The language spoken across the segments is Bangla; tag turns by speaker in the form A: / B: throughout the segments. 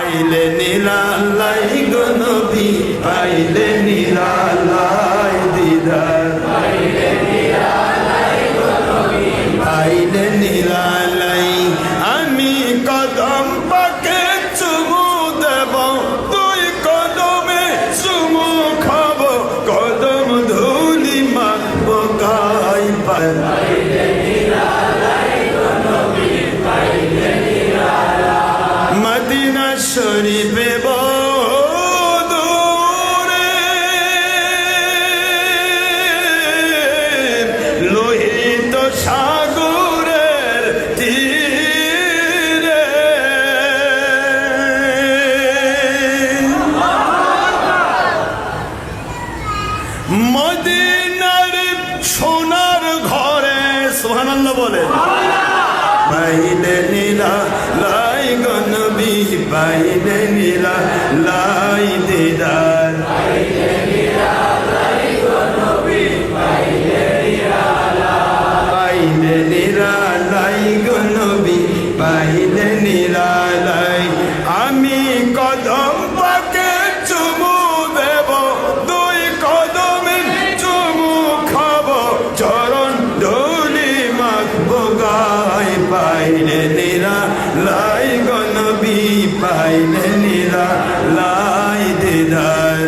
A: পাইলে নিরালাই গো নবী, পাইলে নিরালাই দিদার, পাইলে নিরালাই। আমি কদম পাকে চুমু দেব, তুই কদমে চুমু খাব, কদম ধুলি মাখব গায়ে পায়ে। মদিনা শরীফে দূরে লোহিত সাগরের তীরে মদিনার সোনার ঘরে সুবহানাল্লাহ বলে, পাইলে নিরালাই গো নবী, পাইলে নিরালাই দিদার, পাইলে নিরালাই গো নবী, পাইলে নিরালাই। আমি কদম পাকে চুমু দেব, দুই কদমে চুমু খাব, চরণ ধুলি মাখব গায়ে, পাইলে নিরালাই গো নবী, পাইলে নিরালাই দিদার,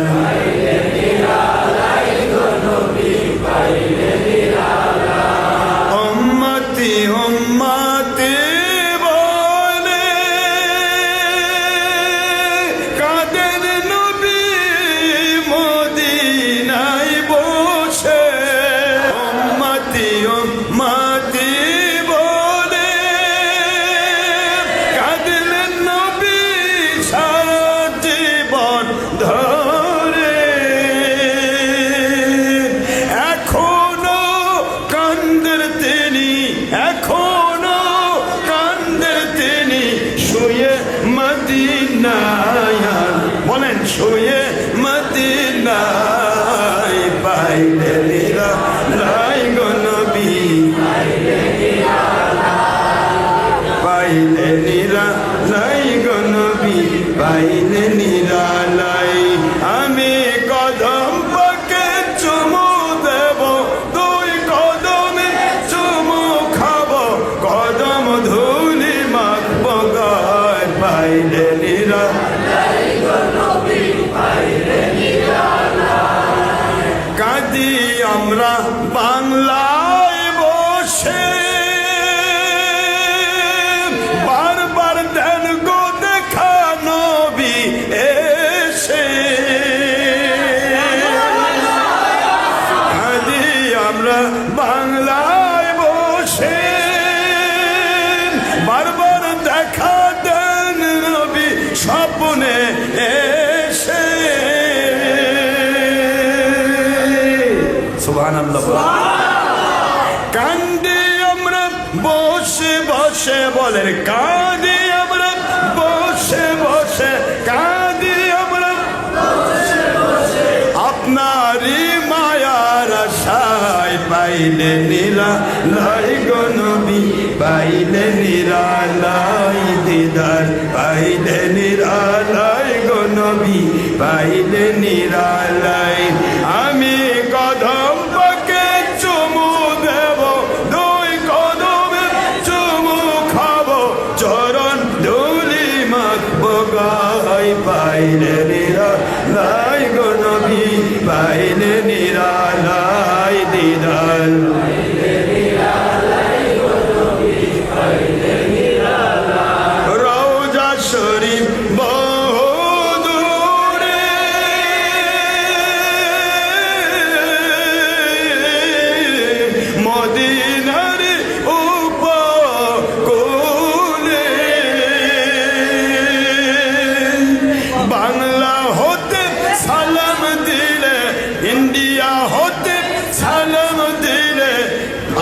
A: উম্মতি উম্মতি বলে কাদের নবী মদিনায় বসে, উম্মতি উম্মতি বলে কাদের নবী সারা জীবন ধরে, এখনো কান্দের তিনি, এখনো কান্দের তিনি, শুয়ে মদিনায়, বলেন শুয়ে মদিনায়, পাইলে নিরালাই গো নবী, পাইলে নিরালাই গো নবী, পাইলে নিরালাই। আমি কদম পাকে চুমু দেব, দুই কদমে চুমু খাব, কদম ধুলি মাখব গায়ে, পাইলে নিরালাই গো নবী, পাইলে নিরালাই। কাঁদি আমরা বাংলায় বসে, বারবার দেন গো দেখা নবী এসে, কাঁদি আমরা বাংলায় বসে, বারবার দেখা দেন নবী স্বপ্নে এসে। সুবহানাল্লাহ। কান্দি আমরা বসে বসে, বলেন কাঁদি আমরা বসে বসে, কাঁদি আমরা আপনারই মায়ার আশায়, পাইলে নিরালাই গো নবী, পাইলে নিরালাই দিদার, পাইলে নিরালাই গো নবী, পাইলে নিরালাই। আমি কদম পাকে চুমু দেব, দুই কদমে চুমু খাব, চরণ ধুলি মাখব গায়ে, পাইলে নিরালাই গো নবী, পাইলে নিরালাই দিদার, রওজা শরীফ দূরে মদিনার উপকূলে, বাংলা হতে সালাম দিলে, ইন্ডিয়া হতে সালাম দিলে,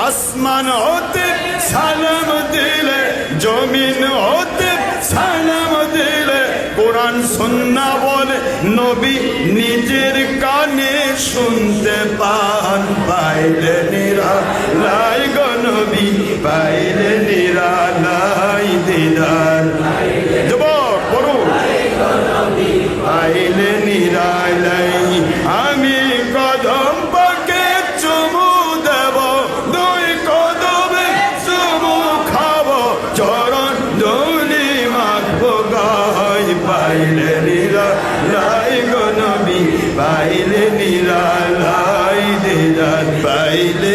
A: আসমান হতে সালাম দিলে, জমিন হতে সালাম দিলে, কোরআন সুন্নাহ বলে নবী নিজের কানে শুনতে পান, পাইলে নিরালাই গো নবী, পাইলে নিরালাই দিদার। যুবক বলুন পাইলে নিরালাই গো নবী পাইলে নিরালাই দিদার পাইলে